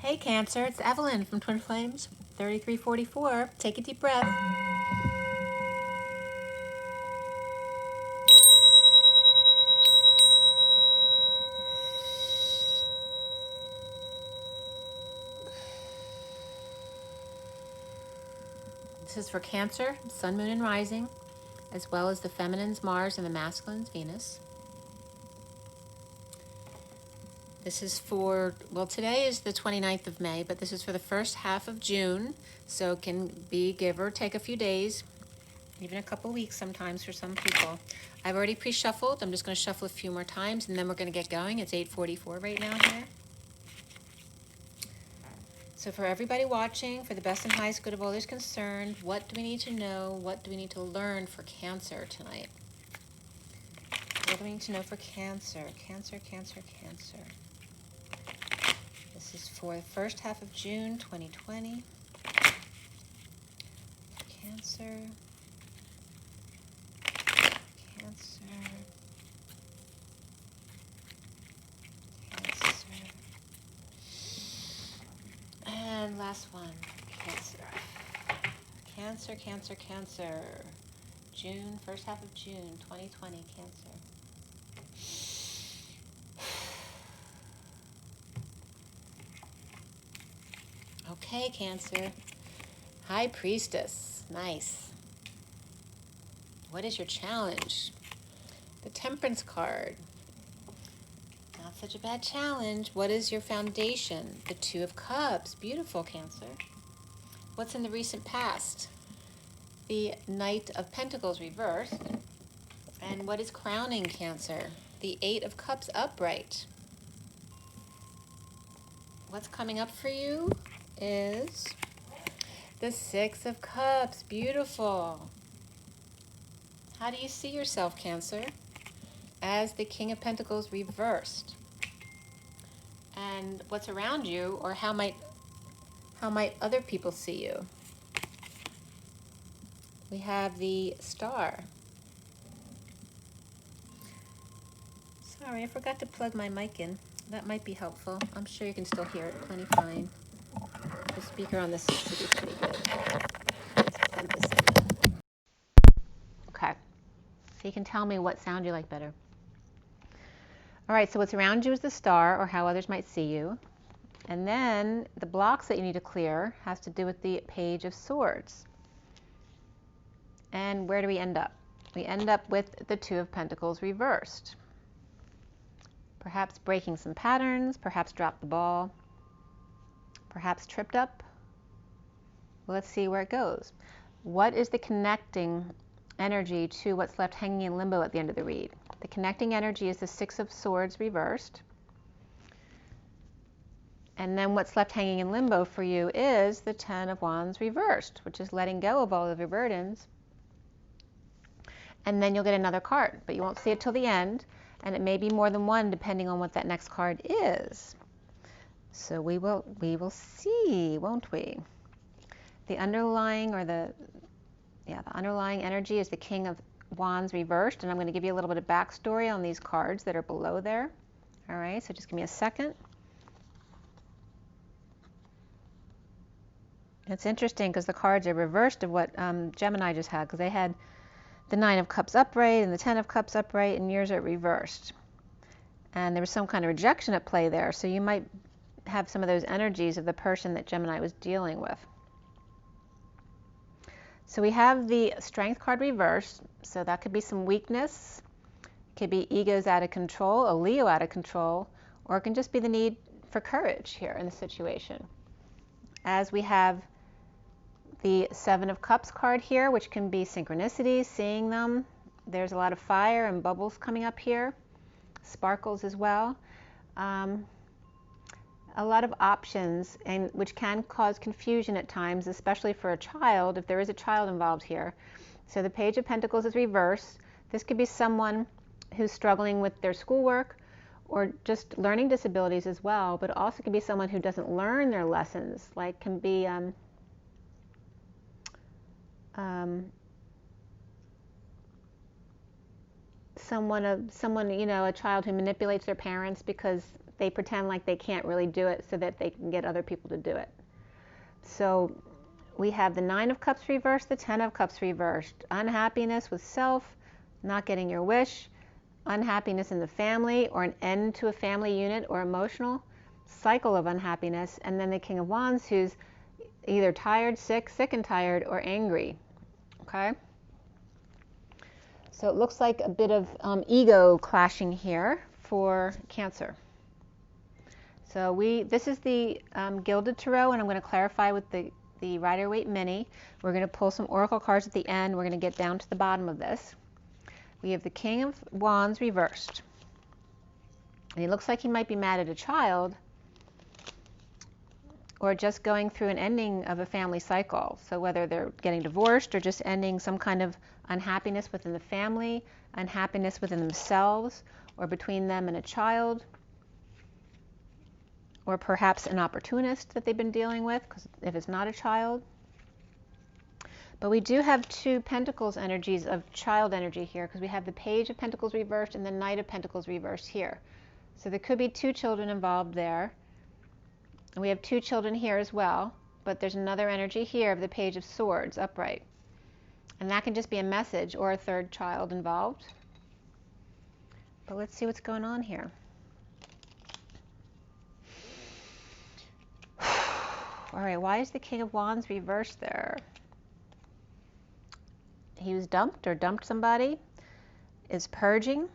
Hey Cancer, it's Evelyn from Twin Flames 3344. Take a deep breath. This is for Cancer, Sun, Moon, and Rising, as well as the feminine's Mars and the masculine's Venus. This is for, well, today is the 29th of May, but this is for the first half of June, so it can be give or take a few days, even a couple weeks sometimes for some people. I've already pre-shuffled. I'm just going to shuffle a few more times, and then we're going to get going. It's 8:44 right now here. So for everybody watching, for the best and highest good of all those concerned, what do we need to know? What do we need to learn for Cancer tonight? What do we need to know for Cancer? Cancer, Cancer, Cancer. This is for the first half of June 2020. Cancer. Cancer. Cancer. And last one. Cancer. Cancer, Cancer, Cancer. June, first half of June 2020, Cancer. Okay, Cancer. High Priestess. Nice. What is your challenge? The Temperance card. Not such a bad challenge. What is your foundation? The Two of Cups. Beautiful, Cancer. What's in the recent past? The Knight of Pentacles reversed. And what is crowning Cancer? The Eight of Cups upright. What's coming up for you is the Six of Cups. Beautiful. How do you see yourself, Cancer? As the King of Pentacles reversed. And what's around you, or how might other people see you? We have the Star. Sorry, I forgot to plug my mic in. That might be helpful. I'm sure you can still hear it plenty fine. The speaker on this should be pretty good. Let's plug this in. Okay. So you can tell me what sound you like better. All right, so what's around you is the Star, or how others might see you. And then the blocks that you need to clear has to do with the Page of Swords. And where do we end up? We end up with the Two of Pentacles reversed. Perhaps breaking some patterns, perhaps dropped the ball, perhaps tripped up. Well, let's see where it goes. What is the connecting energy to what's left hanging in limbo at the end of the read? The connecting energy is the Six of Swords reversed. And then what's left hanging in limbo for you is the Ten of Wands reversed, which is letting go of all of your burdens. And then you'll get another card, but you won't see it till the end. And it may be more than one depending on what that next card is. So we will see, won't we? The underlying, or the underlying energy is the King of Wands reversed, and I'm going to give you a little bit of backstory on these cards that are below there. All right, so just give me a second. It's interesting because the cards are reversed of what Gemini just had, because they had the Nine of Cups upright and the Ten of Cups upright, and yours are reversed. And there was some kind of rejection at play there, so you might have some of those energies of the person that Gemini was dealing with. So we have the Strength card reversed, so that could be some weakness, could be egos out of control, a Leo out of control, or it can just be the need for courage here in the situation. As we have the Seven of Cups card here, which can be synchronicities, seeing them. There's a lot of fire and bubbles coming up here, sparkles as well. A lot of options, and which can cause confusion at times, especially for a child, if there is a child involved here. So the Page of Pentacles is reversed. This could be someone who's struggling with their schoolwork or just learning disabilities as well, but also could be someone who doesn't learn their lessons, like can be someone, you know, a child who manipulates their parents because they pretend like they can't really do it so that they can get other people to do it. So we have the 9 of Cups reversed, the 10 of Cups reversed. Unhappiness with self, not getting your wish, unhappiness in the family, or an end to a family unit, or emotional cycle of unhappiness. And then the King of Wands, who's either tired, sick and tired, or angry. Okay? So it looks like a bit of ego clashing here for Cancer. So this is the Gilded Tarot, and I'm going to clarify with the Rider-Waite Mini. We're going to pull some oracle cards at the end. We're going to get down to the bottom of this. We have the King of Wands reversed. And he looks like he might be mad at a child, or just going through an ending of a family cycle. So whether they're getting divorced or just ending some kind of unhappiness within the family, unhappiness within themselves, or between them and a child, or perhaps an opportunist that they've been dealing with, because if it's not a child. But we do have 2 Pentacles energies of child energy here, because we have the Page of Pentacles reversed and the Knight of Pentacles reversed here. So there could be 2 children involved there. And we have 2 children here as well, but there's another energy here of the Page of Swords upright. And that can just be a message or a 3rd child involved. But let's see what's going on here. All right, why is the King of Wands reversed there? He was dumped or dumped somebody, is purging,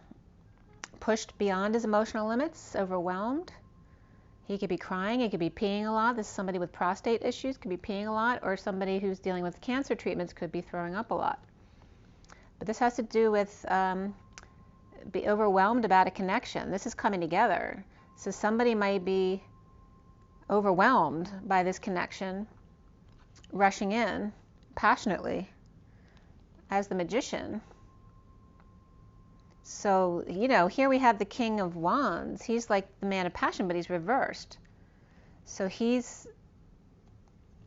pushed beyond his emotional limits, overwhelmed. He could be crying, he could be peeing a lot. This is somebody with prostate issues, could be peeing a lot, or somebody who's dealing with cancer treatments could be throwing up a lot. But this has to do with be overwhelmed about a connection. This is coming together. So somebody might be overwhelmed by this connection, rushing in passionately as the Magician. So, you know, here we have the King of Wands. He's like the man of passion, but he's reversed. So he's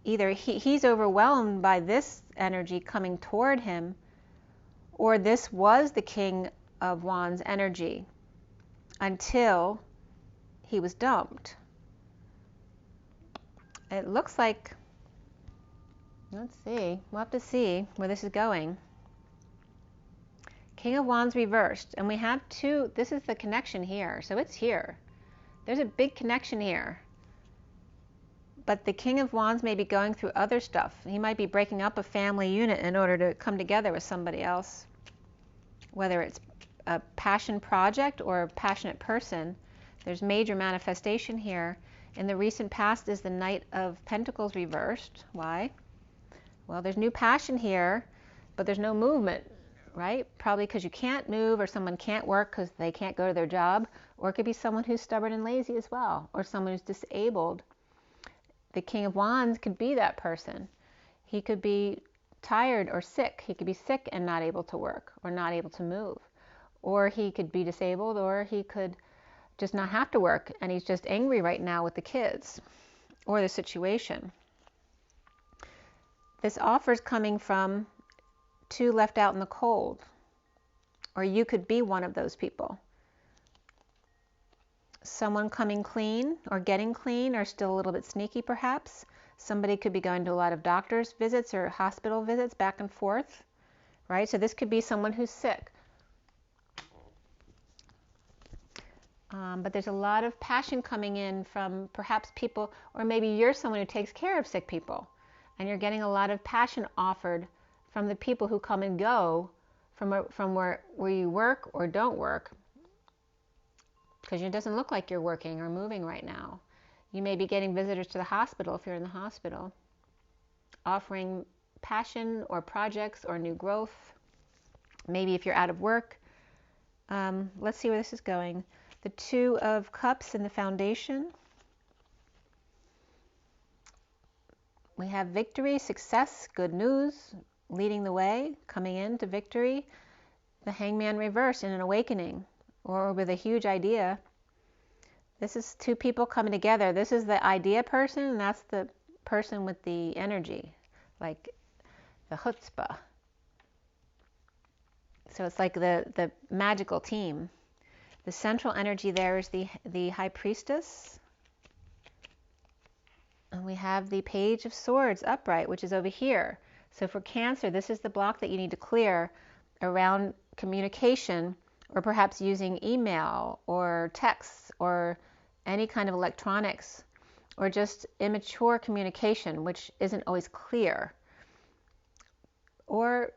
either he's overwhelmed by this energy coming toward him, or this was the King of Wands energy until he was dumped. It looks like, let's see, we'll have to see where this is going. King of Wands reversed, and we have 2, this is the connection here, so it's here. There's a big connection here. But the King of Wands may be going through other stuff. He might be breaking up a family unit in order to come together with somebody else. Whether it's a passion project or a passionate person, there's major manifestation here. In the recent past is the Knight of Pentacles reversed. Why? Well, there's new passion here, but there's no movement, right? Probably because you can't move, or someone can't work because they can't go to their job, or it could be someone who's stubborn and lazy as well, or someone who's disabled. The King of Wands could be that person. He could be tired or sick. He could be sick and not able to work or not able to move. Or he could be disabled, or he could just not have to work, and he's just angry right now with the kids or the situation. This offer is coming from 2 left out in the cold, or you could be one of those people. Someone coming clean or getting clean, or still a little bit sneaky perhaps. Somebody could be going to a lot of doctor's visits or hospital visits back and forth, right? So this could be someone who's sick. But there's a lot of passion coming in from perhaps people, or maybe you're someone who takes care of sick people, and you're getting a lot of passion offered from the people who come and go from where you work or don't work, because it doesn't look like you're working or moving right now. You may be getting visitors to the hospital if you're in the hospital, offering passion or projects or new growth. Maybe if you're out of work. Let's see where this is going. The 2 of Cups in the foundation. We have victory, success, good news, leading the way, coming into victory. The Hangman reversed in an awakening, or with a huge idea. This is 2 people coming together. This is the idea person, and that's the person with the energy, like the chutzpah. So it's like the magical team. The central energy there is the High Priestess. And we have the Page of Swords upright, which is over here. So for Cancer, this is the block that you need to clear around communication, or perhaps using email or texts or any kind of electronics, or just immature communication, which isn't always clear. Or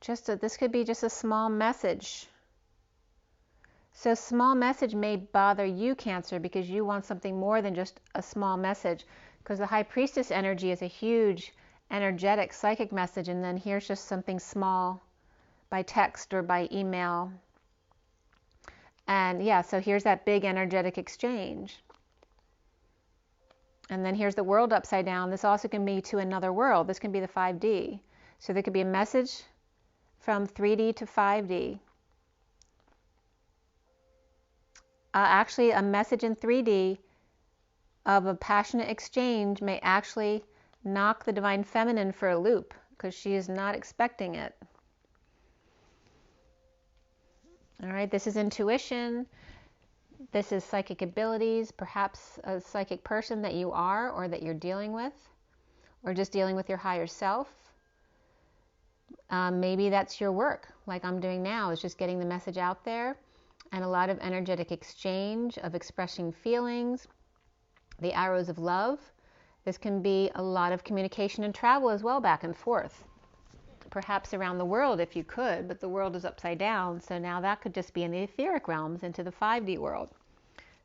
this could be just a small message. So small message may bother you, Cancer, because you want something more than just a small message, because the High Priestess energy is a huge energetic psychic message, and then here's just something small by text or by email. And yeah, so here's that big energetic exchange. And then here's the world upside down. This also can be to another world. This can be the 5D. So there could be a message from 3D to 5D. Actually, a message in 3D of a passionate exchange may actually knock the Divine Feminine for a loop, because she is not expecting it. All right, this is intuition. This is psychic abilities, perhaps a psychic person that you are or that you're dealing with, or just dealing with your higher self. Maybe that's your work, like I'm doing now, is just getting the message out there, and a lot of energetic exchange of expressing feelings, the arrows of love. This can be a lot of communication and travel as well, back and forth. Perhaps around the world if you could, but the world is upside down, so now that could just be in the etheric realms, into the 5D world.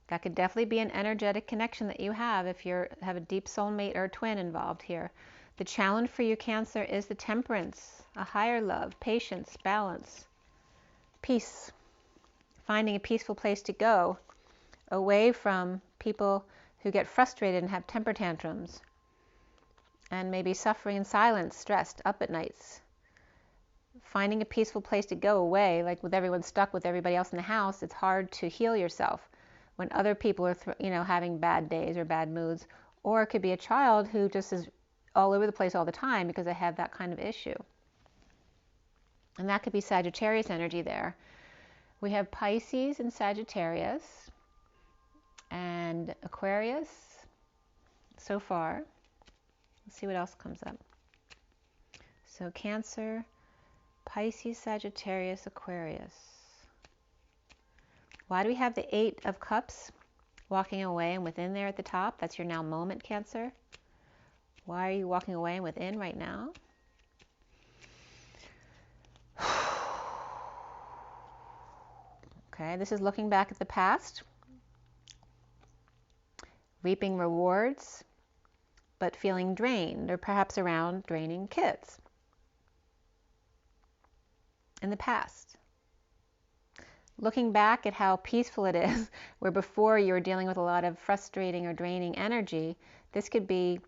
That could definitely be an energetic connection that you have if you have a deep soulmate or a twin involved here. The challenge for you, Cancer, is the Temperance, a higher love, patience, balance, peace, finding a peaceful place to go, away from people who get frustrated and have temper tantrums, and maybe suffering in silence, stressed, up at nights. Finding a peaceful place to go away, like with everyone stuck with everybody else in the house, it's hard to heal yourself when other people are having bad days or bad moods. Or it could be a child who just is all over the place all the time because they have that kind of issue. And that could be Sagittarius energy there. We have Pisces and Sagittarius and Aquarius so far. Let's see what else comes up. So Cancer, Pisces, Sagittarius, Aquarius. Why do we have the 8 of Cups walking away and within there at the top? That's your now moment, Cancer. Why are you walking away and within right now? Okay, this is looking back at the past, reaping rewards, but feeling drained, or perhaps around draining kids in the past. Looking back at how peaceful it is, where before you were dealing with a lot of frustrating or draining energy, this could be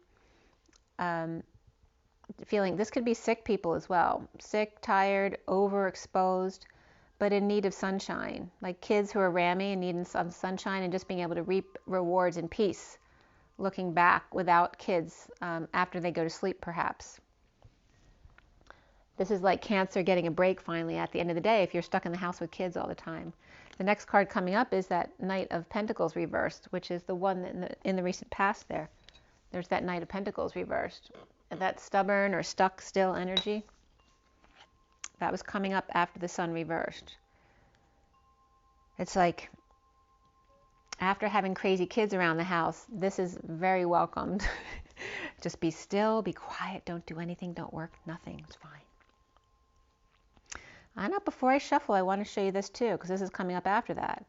this could be sick people as well. Sick, tired, overexposed, but in need of sunshine. Like kids who are rammy and needing some sunshine, and just being able to reap rewards in peace. Looking back without kids after they go to sleep, perhaps. This is like Cancer getting a break finally at the end of the day if you're stuck in the house with kids all the time. The next card coming up is that Knight of Pentacles reversed, which is the one in the recent past there. There's that Knight of Pentacles reversed. And that stubborn or stuck still energy, that was coming up after the Sun reversed. It's like, after having crazy kids around the house, this is very welcomed. Just be still, be quiet, don't do anything, don't work, nothing, it's fine. I know, before I shuffle, I want to show you this too, because this is coming up after that.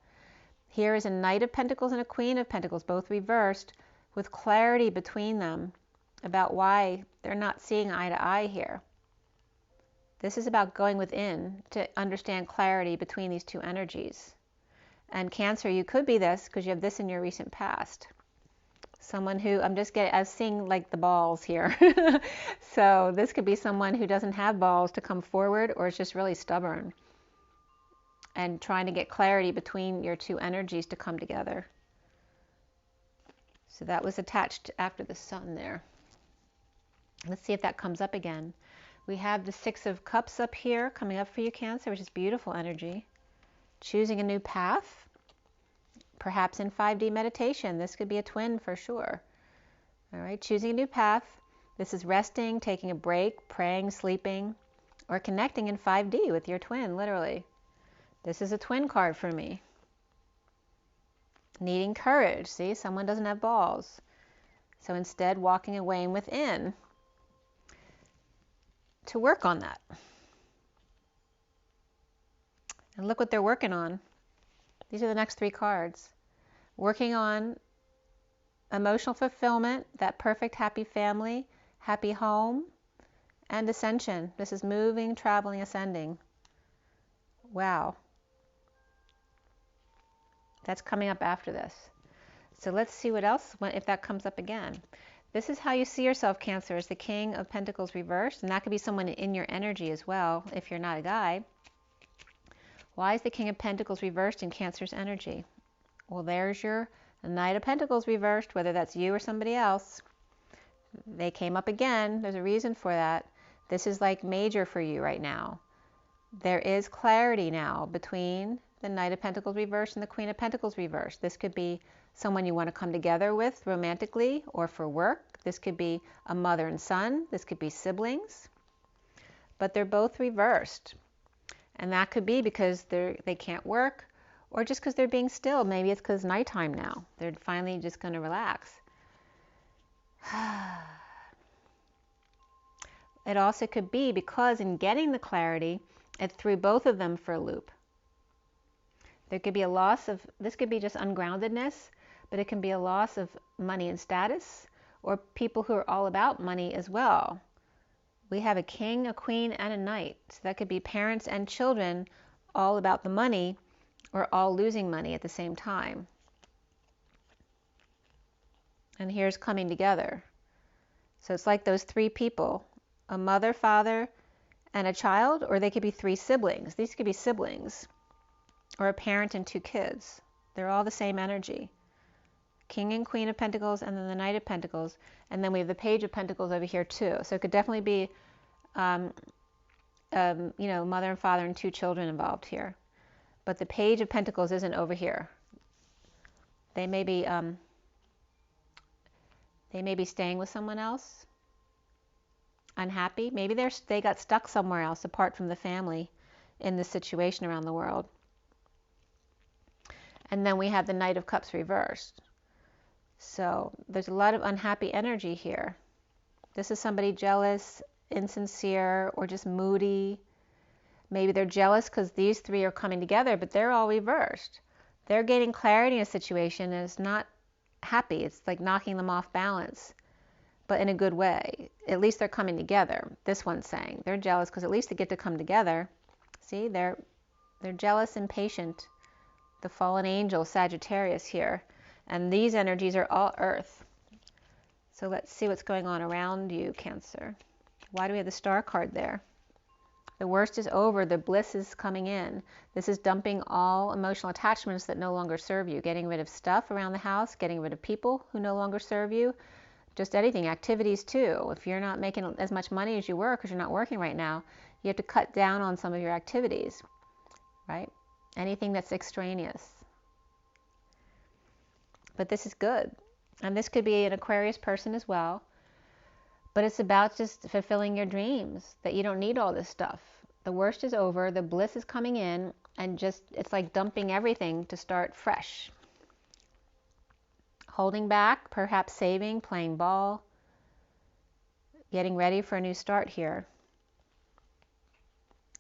Here is a Knight of Pentacles and a Queen of Pentacles, both reversed, with clarity between them about why they're not seeing eye to eye here. This is about going within to understand clarity between these two energies. And Cancer, you could be this because you have this in your recent past. Someone who, I'm seeing like the balls here. So this could be someone who doesn't have balls to come forward, or is just really stubborn and trying to get clarity between your two energies to come together. So that was attached after the Sun there. Let's see if that comes up again. We have the Six of Cups up here coming up for you, Cancer, which is beautiful energy. Choosing a new path, perhaps in 5D meditation. This could be a twin for sure. All right, choosing a new path. This is resting, taking a break, praying, sleeping, or connecting in 5D with your twin, literally. This is a twin card for me. Needing courage. See, someone doesn't have balls. So instead, walking away and within to work on that. And look what they're working on. These are the next 3 cards. Working on emotional fulfillment, that perfect happy family, happy home, and ascension. This is moving, traveling, ascending. Wow. That's coming up after this. So let's see what else, if that comes up again. This is how you see yourself, Cancer, as the King of Pentacles reversed. And that could be someone in your energy as well, if you're not a guy. Why is the King of Pentacles reversed in Cancer's energy? Well, there's your Knight of Pentacles reversed, whether that's you or somebody else. They came up again. There's a reason for that. This is like major for you right now. There is clarity now between the Knight of Pentacles reversed and the Queen of Pentacles reversed. This could be someone you want to come together with romantically or for work. This could be a mother and son. This could be siblings. But they're both reversed. And that could be because they can't work, or just because they're being still. Maybe it's because nighttime now. They're finally just going to relax. It also could be because in getting the clarity, it threw both of them for a loop. There could be a loss of, this could be just ungroundedness, but it can be a loss of money and status, or people who are all about money as well. We have a king, a queen, and a knight. So that could be parents and children all about the money, or all losing money at the same time. And here's coming together. So it's like those 3 people, a mother, father, and a child, or they could be 3 siblings. These could be siblings, or a parent and 2 kids. They're all the same energy. King and Queen of Pentacles, and then the Knight of Pentacles, and then we have the Page of Pentacles over here too. So it could definitely be, you know, mother and father and 2 children involved here. But the Page of Pentacles isn't over here. They may be staying with someone else, unhappy. Maybe they got stuck somewhere else apart from the family in this situation around the world. And then we have the Knight of Cups reversed. So there's a lot of unhappy energy here. This is somebody jealous, insincere, or just moody. Maybe they're jealous because these 3 are coming together, but they're all reversed. They're getting clarity in a situation and it's not happy. It's like knocking them off balance, but in a good way. At least they're coming together. This one's saying they're jealous because at least they get to come together. See, they're jealous and patient. The fallen angel, Sagittarius here. And these energies are all earth. So let's see what's going on around you, Cancer. Why do we have the Star card there? The worst is over. The bliss is coming in. This is dumping all emotional attachments that no longer serve you. Getting rid of stuff around the house. Getting rid of people who no longer serve you. Just anything. Activities too. If you're not making as much money as you were because you're not working right now, you have to cut down on some of your activities. Right? Anything that's extraneous. But this is good. And this could be an Aquarius person as well. But it's about just fulfilling your dreams, that you don't need all this stuff. The worst is over, the bliss is coming in, and just, it's like dumping everything to start fresh. Holding back, perhaps saving, playing ball, getting ready for a new start here.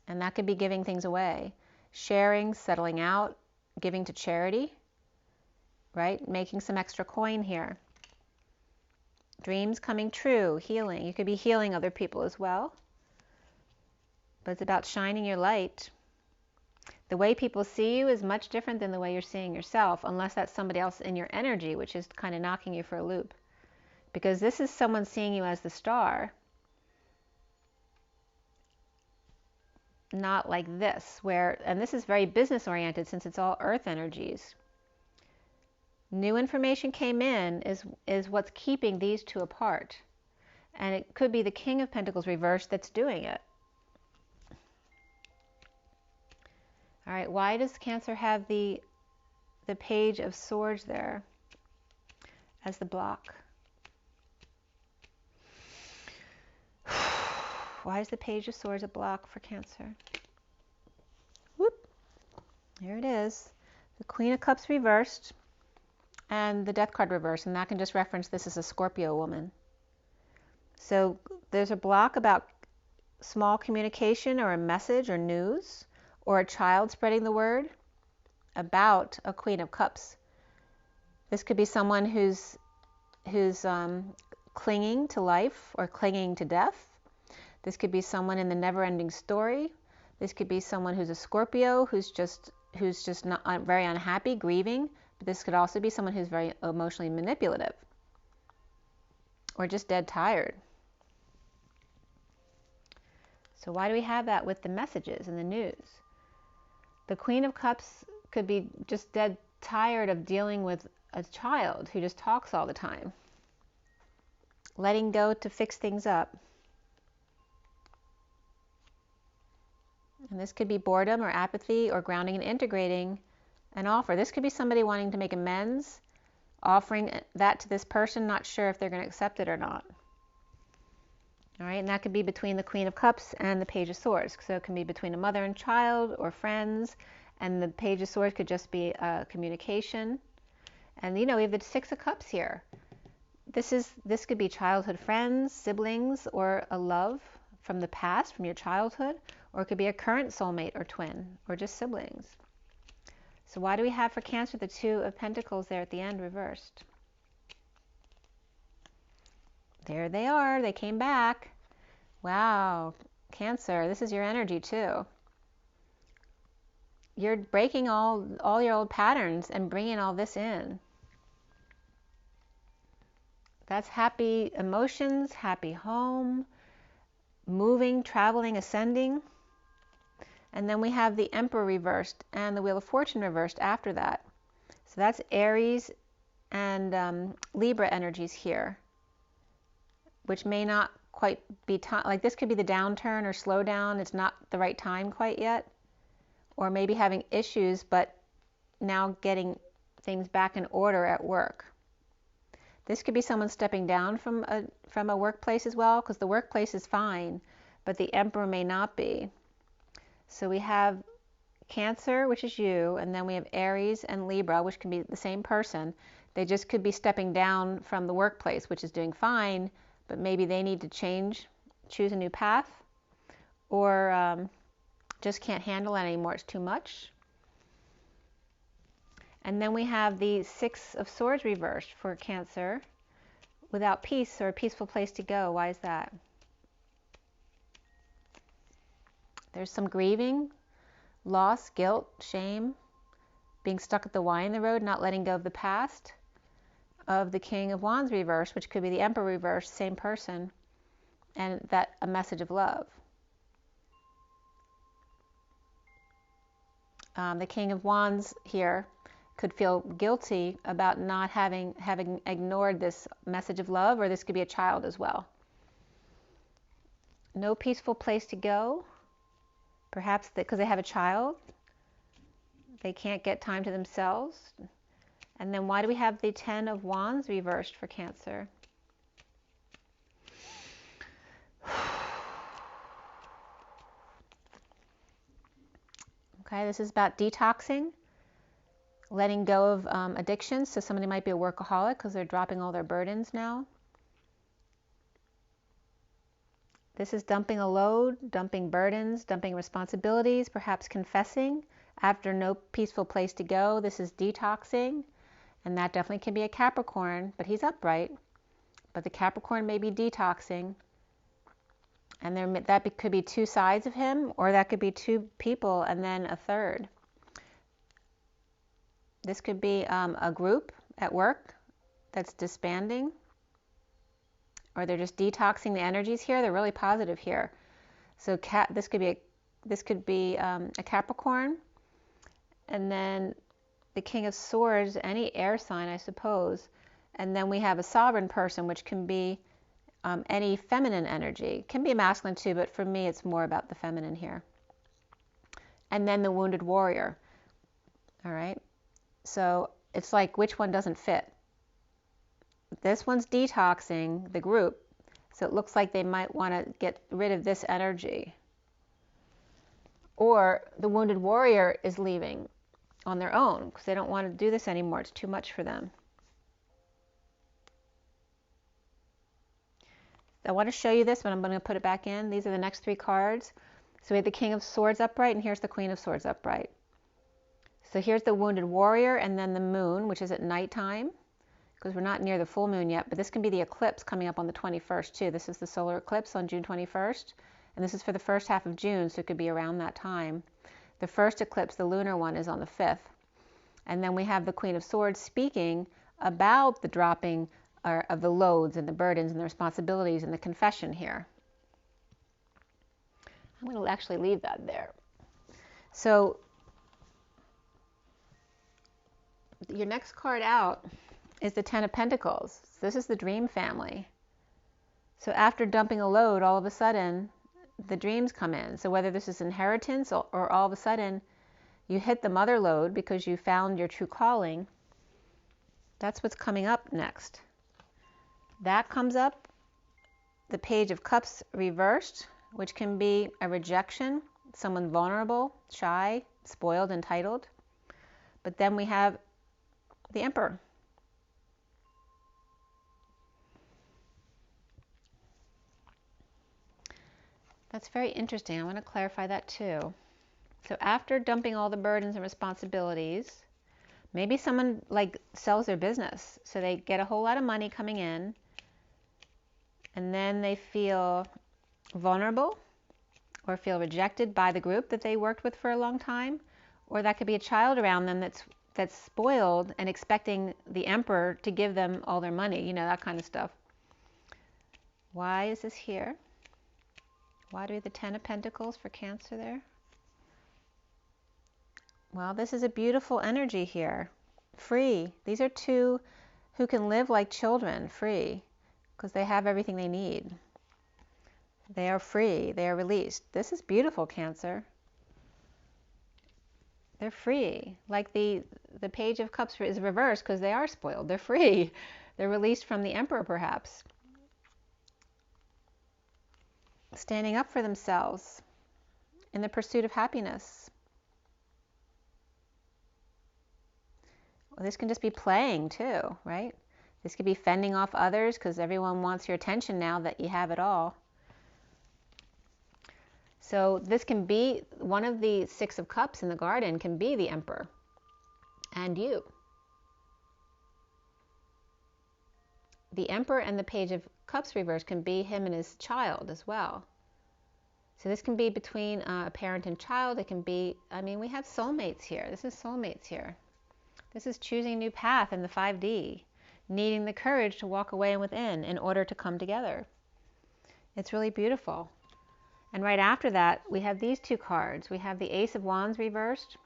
And that could be giving things away. Sharing, settling out, giving to charity. Right? Making some extra coin here. Dreams coming true, healing. You could be healing other people as well. But it's about shining your light. The way people see you is much different than the way you're seeing yourself, unless that's somebody else in your energy, which is kind of knocking you for a loop. Because this is someone seeing you as the star. Not like this, where, and this is very business oriented since it's all earth energies. New information came in is what's keeping these 2 apart. And it could be the King of Pentacles reversed that's doing it. All right, why does Cancer have the Page of Swords there as the block? Why is the Page of Swords a block for Cancer? Whoop. Here it is. The Queen of Cups reversed and the Death card reversed, and that can just reference this as a Scorpio woman. So there's a block about small communication or a message or news, or a child spreading the word about a Queen of Cups. This could be someone who's clinging to life or clinging to death. This could be someone in the never-ending story. This could be someone who's a Scorpio who's just not very unhappy, grieving. But this could also be someone who's very emotionally manipulative or just dead tired. So why do we have that with the messages and the news? The Queen of Cups could be just dead tired of dealing with a child who just talks all the time. Letting go to fix things up. And this could be boredom or apathy or grounding and integrating an offer. This could be somebody wanting to make amends, offering that to this person, not sure if they're going to accept it or not. All right, and that could be between the Queen of Cups and the Page of Swords. So it can be between a mother and child or friends, and the Page of Swords could just be communication. And we have the Six of Cups here. This could be childhood friends, siblings, or a love from the past, from your childhood, or it could be a current soulmate or twin, or just siblings. So why do we have for Cancer the Two of Pentacles there at the end reversed? There they are. They came back. Wow. Cancer, this is your energy too. You're breaking all your old patterns and bringing all this in. That's happy emotions, happy home, moving, traveling, ascending. And then we have the Emperor reversed and the Wheel of Fortune reversed after that. So that's Aries and Libra energies here, which may not quite be time. Like this could be the downturn or slow down. It's not the right time quite yet. Or maybe having issues, but now getting things back in order at work. This could be someone stepping down from a workplace as well, because the workplace is fine, but the Emperor may not be. So we have Cancer, which is you, and then we have Aries and Libra, which can be the same person. They just could be stepping down from the workplace, which is doing fine, but maybe they need to choose a new path, or just can't handle it anymore. It's too much. And then we have the Six of Swords reversed for Cancer, without peace or a peaceful place to go. Why is that? There's some grieving, loss, guilt, shame, being stuck at the Y in the road, not letting go of the past, of the King of Wands reversed, which could be the Emperor reversed, same person, and that a message of love. The King of Wands here could feel guilty about not having ignored this message of love, or this could be a child as well. No peaceful place to go, perhaps because they have a child, they can't get time to themselves. And then why do we have the Ten of Wands reversed for Cancer? Okay, this is about detoxing, letting go of addictions. So somebody might be a workaholic because they're dropping all their burdens now. This is dumping a load, dumping burdens, dumping responsibilities, perhaps confessing after no peaceful place to go. This is detoxing, and that definitely can be a Capricorn, but he's upright. But the Capricorn may be detoxing, and that could be two sides of him, or that could be two people and then a third. This could be a group at work that's disbanding, or they're just detoxing the energies here. They're really positive here. So this could be a Capricorn, and then the King of Swords, any air sign, I suppose. And then we have a sovereign person, which can be any feminine energy. It can be masculine too, but for me, it's more about the feminine here. and then the wounded warrior. All right. So it's like, which one doesn't fit? This one's detoxing the group. So it looks like they might want to get rid of this energy. Or the wounded warrior is leaving on their own because they don't want to do this anymore. It's too much for them. I want to show you this, but I'm going to put it back in. These are the next 3 cards. So we have the King of Swords upright, and here's the Queen of Swords upright. So here's the wounded warrior, and then the moon, which is at nighttime, because we're not near the full moon yet, but this can be the eclipse coming up on the 21st too. This is the solar eclipse on June 21st, and this is for the first half of June, so it could be around that time. The first eclipse, the lunar one, is on the 5th. And then we have the Queen of Swords speaking about the dropping of the loads and the burdens and the responsibilities and the confession here. I'm going to actually leave that there. So your next card out is the 10 of Pentacles. This is the dream family. So after dumping a load, all of a sudden, the dreams come in. So whether this is inheritance or all of a sudden you hit the mother load because you found your true calling, that's what's coming up next. That comes up, the Page of Cups reversed, which can be a rejection, someone vulnerable, shy, spoiled, entitled. But then we have the Emperor. That's very interesting. I want to clarify that too. So after dumping all the burdens and responsibilities, maybe someone like sells their business. So they get a whole lot of money coming in, and then they feel vulnerable or feel rejected by the group that they worked with for a long time. Or that could be a child around them that's spoiled and expecting the Emperor to give them all their money, you know, that kind of stuff. Why is this here? Why do we have the 10 of Pentacles for Cancer there? Well, this is a beautiful energy here. Free. These are 2 who can live like children, free, because they have everything they need. They are free. They are released. This is beautiful, Cancer. They're free. Like the Page of Cups is reversed because they are spoiled. They're free. They're released from the Emperor, perhaps. Standing up for themselves in the pursuit of happiness. Well, this can just be playing too, right? This could be fending off others because everyone wants your attention now that you have it all. So this can be, one of the 6 of Cups in the Garden can be the Emperor and you. The Emperor and the Page of Cups reversed can be him and his child as well. So this can be between a parent and child. It can be, I mean, we have soulmates here. This is soulmates here. This is choosing a new path in the 5D, needing the courage to walk away and within in order to come together. It's really beautiful. And right after that, we have these 2 cards. We have the Ace of Wands reversed,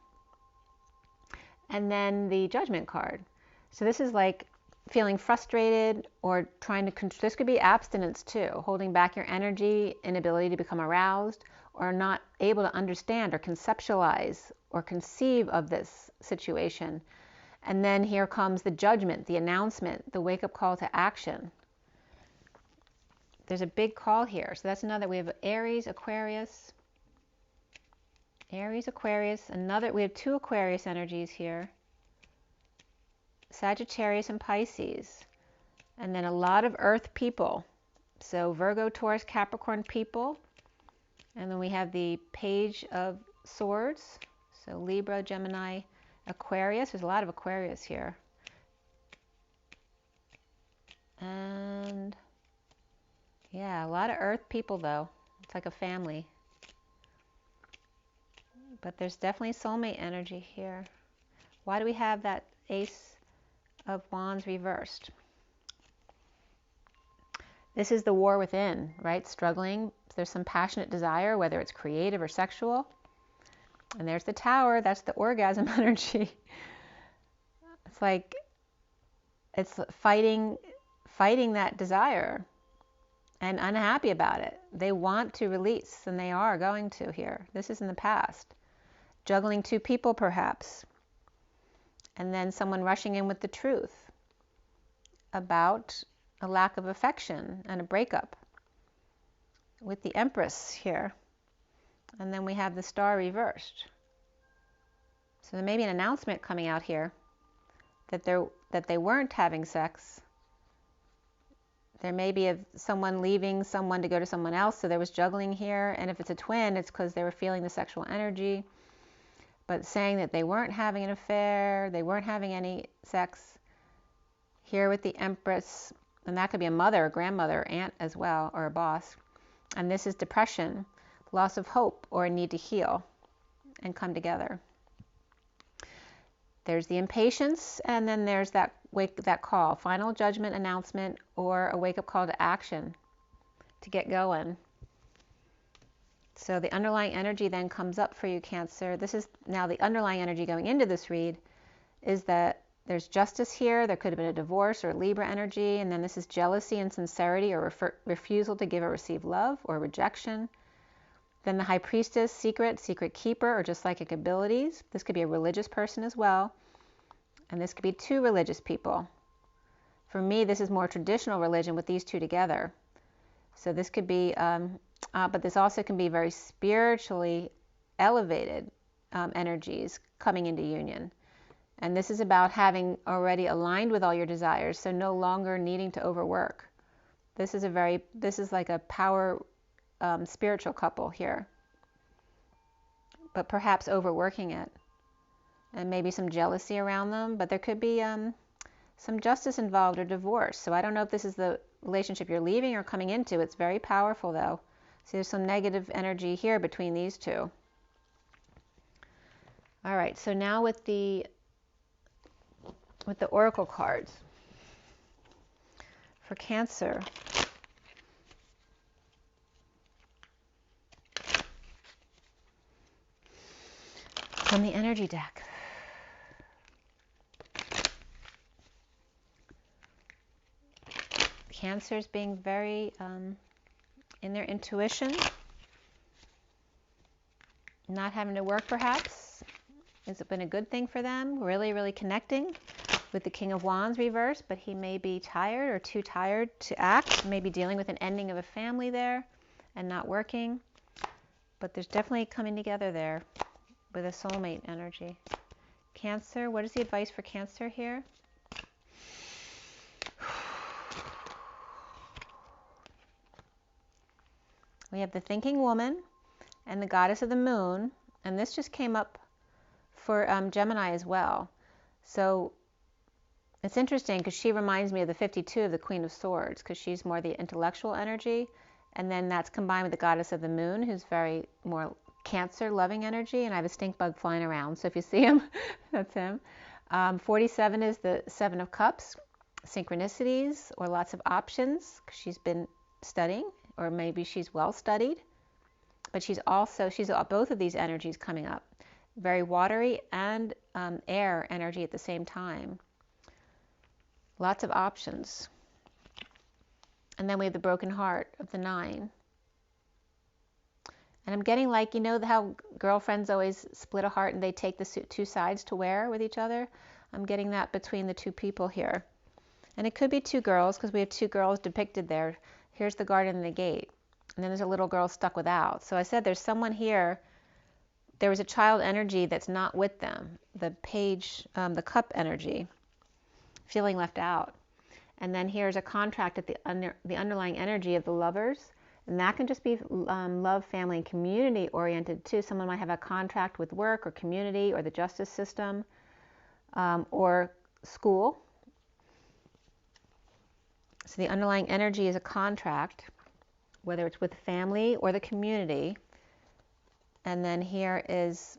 and then the Judgment card. So this is like feeling frustrated or trying to, this could be abstinence too, holding back your energy, inability to become aroused, or not able to understand or conceptualize or conceive of this situation. And then here comes the Judgment, the announcement, the wake-up call to action. There's a big call here. So that's another. We have Aries, Aquarius. Aries, Aquarius. Another. We have 2 Aquarius energies here. Sagittarius and Pisces. And then a lot of Earth people. So Virgo, Taurus, Capricorn people. And then we have the Page of Swords. So Libra, Gemini, Aquarius. There's a lot of Aquarius here. And yeah, a lot of Earth people though. It's like a family. But there's definitely soulmate energy here. Why do we have that Ace of Wands reversed? This is the war within, right? Struggling. There's some passionate desire, whether it's creative or sexual. And there's the Tower. That's the orgasm energy. It's like, it's fighting that desire and unhappy about it. They want to release, and they are going to here. This is in the past. juggling two people perhaps, and then someone rushing in with the truth about a lack of affection and a breakup with the Empress here. And then we have the Star reversed. So there may be an announcement coming out here that they weren't having sex. There may be someone leaving someone to go to someone else, so there was juggling here. And if it's a twin, it's because they were feeling the sexual energy. But saying that they weren't having an affair, they weren't having any sex. Here with the Empress, and that could be a mother, a grandmother, aunt as well, or a boss. And this is depression, loss of hope, or a need to heal and come together. There's the impatience, and then there's that call, final judgment announcement, or a wake-up call to action to get going. So the underlying energy then comes up for you, Cancer. This is now the underlying energy going into this read, is that there's justice here. There could have been a divorce or Libra energy, and then this is jealousy and sincerity, or refusal to give or receive love, or rejection. Then the High Priestess, secret keeper, or just psychic abilities. This could be a religious person as well, and this could be two religious people. For me, this is more traditional religion with these two together. So this could be, but this also can be very spiritually elevated energies coming into union. And this is about having already aligned with all your desires, so no longer needing to overwork. This is like a power spiritual couple here, but perhaps overworking it, and maybe some jealousy around them. But there could be some justice involved or divorce. So I don't know if this is the relationship you're leaving or coming into. It's very powerful though. So there's some negative energy here between these two. All right, so now with the oracle cards for Cancer. From the energy deck. Cancer's being very in their intuition, not having to work perhaps. Has it been a good thing for them? Really, really connecting with the King of Wands reversed, but he may be tired or too tired to act, maybe dealing with an ending of a family there and not working. But there's definitely coming together there with a soulmate energy. Cancer, what is the advice for Cancer here? We have the thinking woman and the goddess of the moon, and this just came up for Gemini as well. So it's interesting because she reminds me of the 52 of the Queen of Swords, because she's more the intellectual energy, and then that's combined with the goddess of the moon, who's very more Cancer loving energy. And I have a stink bug flying around, so if you see him, that's him. 47 is the 7 of Cups, synchronicities or lots of options, because she's been studying, or maybe she's well studied, but she's both of these energies coming up, very watery and air energy at the same time. Lots of options. And then we have the broken heart of the 9. And I'm getting like, you know how girlfriends always split a heart and they take the two sides to wear with each other? I'm getting that between the two people here. And it could be two girls, because we have two girls depicted there. Here's the garden and the gate. And then there's a little girl stuck without. So I said there's someone here, there was a child energy that's not with them. The page, the cup energy, feeling left out. And then here's a contract at the underlying energy of the lovers. And that can just be love, family, and community oriented too. Someone might have a contract with work or community or the justice system or school. So the underlying energy is a contract, whether it's with family or the community. And then here is,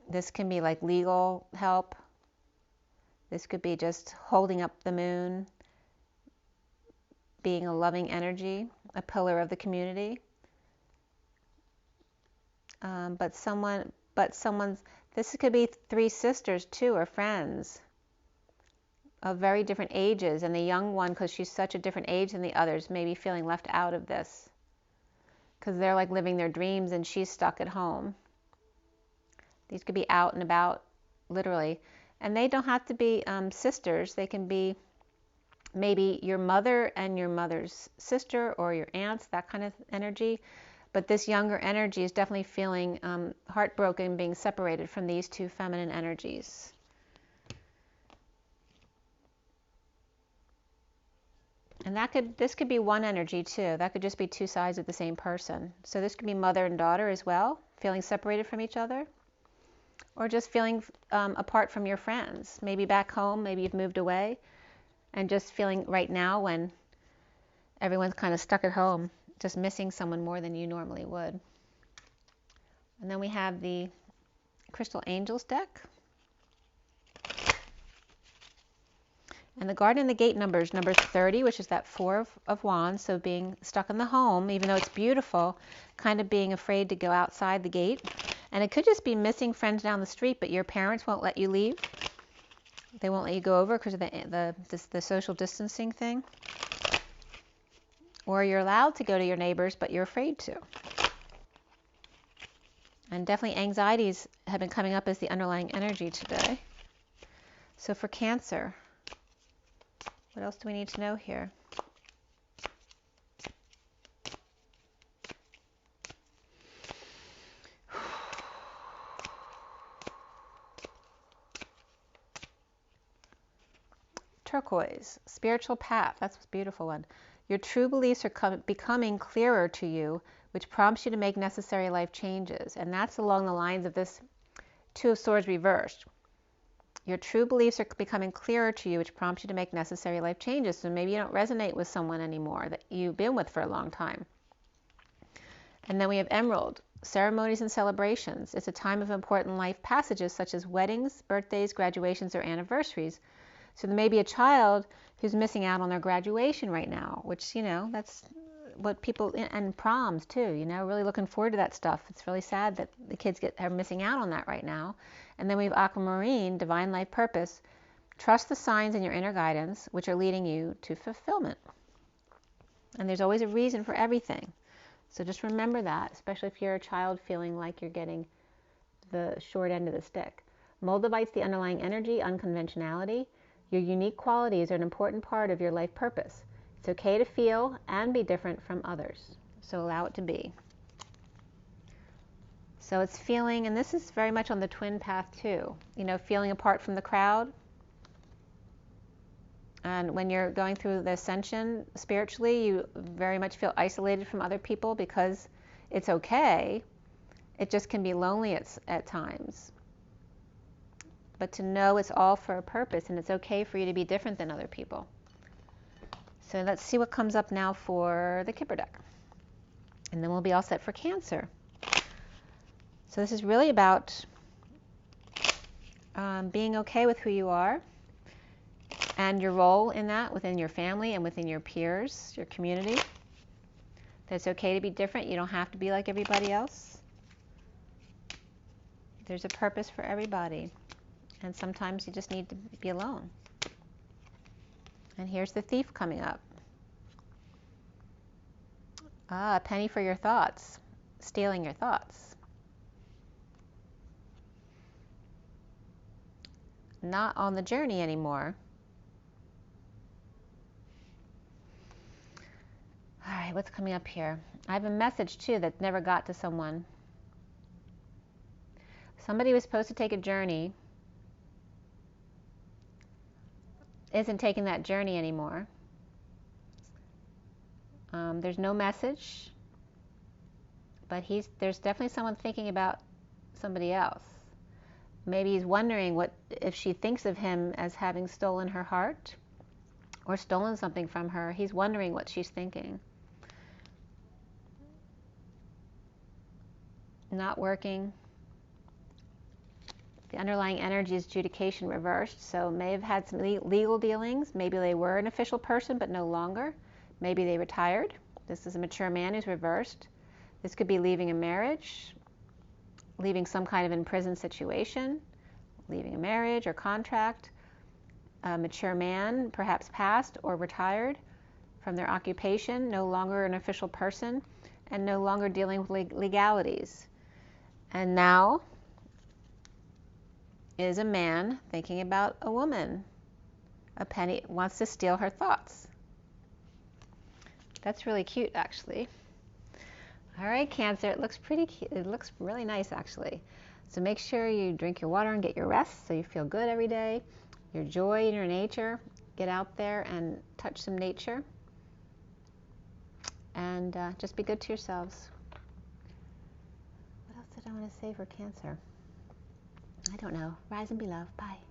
this can be like legal help. This could be just holding up the moon, being a loving energy, a pillar of the community. This could be 3 sisters too, or friends of very different ages, and the young one, because she's such a different age than the others, may be feeling left out of this, because they're like living their dreams and she's stuck at home. These could be out and about, literally. And they don't have to be sisters. They can be maybe your mother and your mother's sister, or your aunts, that kind of energy. But this younger energy is definitely feeling heartbroken, being separated from these two feminine energies. And this could be one energy too. That could just be two sides of the same person. So this could be mother and daughter as well, feeling separated from each other. Or just feeling apart from your friends. Maybe back home, maybe you've moved away. And just feeling right now, when everyone's kind of stuck at home, just missing someone more than you normally would. And then we have the Crystal Angels deck. And the Garden and the Gate numbers, number 30, which is that Four of Wands, so being stuck in the home, even though it's beautiful, kind of being afraid to go outside the gate. And it could just be missing friends down the street, but your parents won't let you leave. They won't let you go over because of the social distancing thing. Or you're allowed to go to your neighbors, but you're afraid to. And definitely anxieties have been coming up as the underlying energy today. So for Cancer, what else do we need to know here? Turquoise, spiritual path. That's a beautiful one. Your true beliefs are becoming clearer to you, which prompts you to make necessary life changes. And that's along the lines of this Two of Swords reversed. Your true beliefs are becoming clearer to you, which prompts you to make necessary life changes. So maybe you don't resonate with someone anymore that you've been with for a long time. And then we have Emerald, ceremonies and celebrations. It's a time of important life passages such as weddings, birthdays, graduations, or anniversaries. So there may be a child who's missing out on their graduation right now, which, that's what people, and proms too, really looking forward to that stuff. It's really sad that the kids are missing out on that right now. And then we have Aquamarine, divine life purpose. Trust the signs and your inner guidance, which are leading you to fulfillment. And there's always a reason for everything. So just remember that, especially if you're a child feeling like you're getting the short end of the stick. Moldavites, the underlying energy, unconventionality. Your unique qualities are an important part of your life purpose. It's okay to feel and be different from others. So allow it to be. So it's feeling, and this is very much on the twin path too, feeling apart from the crowd. And when you're going through the ascension spiritually, you very much feel isolated from other people because it's okay. It just can be lonely at times. But to know it's all for a purpose, and it's okay for you to be different than other people. So let's see what comes up now for the Kipper deck. And then we'll be all set for Cancer. So this is really about being okay with who you are and your role in that within your family and within your peers, your community. That it's okay to be different. You don't have to be like everybody else. There's a purpose for everybody. And sometimes you just need to be alone. And here's the Thief coming up. A penny for your thoughts. Stealing your thoughts. Not on the journey anymore. All right, what's coming up here? I have a message too that never got to someone. Somebody was supposed to take a journey, isn't taking that journey anymore. There's no message, but there's definitely someone thinking about somebody else. Maybe he's wondering if she thinks of him as having stolen her heart or stolen something from her. He's wondering what she's thinking. Not working. The underlying energy is adjudication reversed, so may have had some legal dealings. Maybe they were an official person, but no longer. Maybe they retired. This is a mature man who's reversed. This could be leaving a marriage, leaving some kind of imprisoned situation, leaving a marriage or contract. A mature man, perhaps passed or retired from their occupation, no longer an official person, and no longer dealing with legalities. And now is a man thinking about a woman. A penny wants to steal her thoughts. That's really cute, actually. All right, Cancer, it looks pretty cute. It looks really nice, actually. So make sure you drink your water and get your rest so you feel good every day. Your joy in your nature. Get out there and touch some nature. And just be good to yourselves. What else did I want to say for Cancer? I don't know. Rise and be loved. Bye.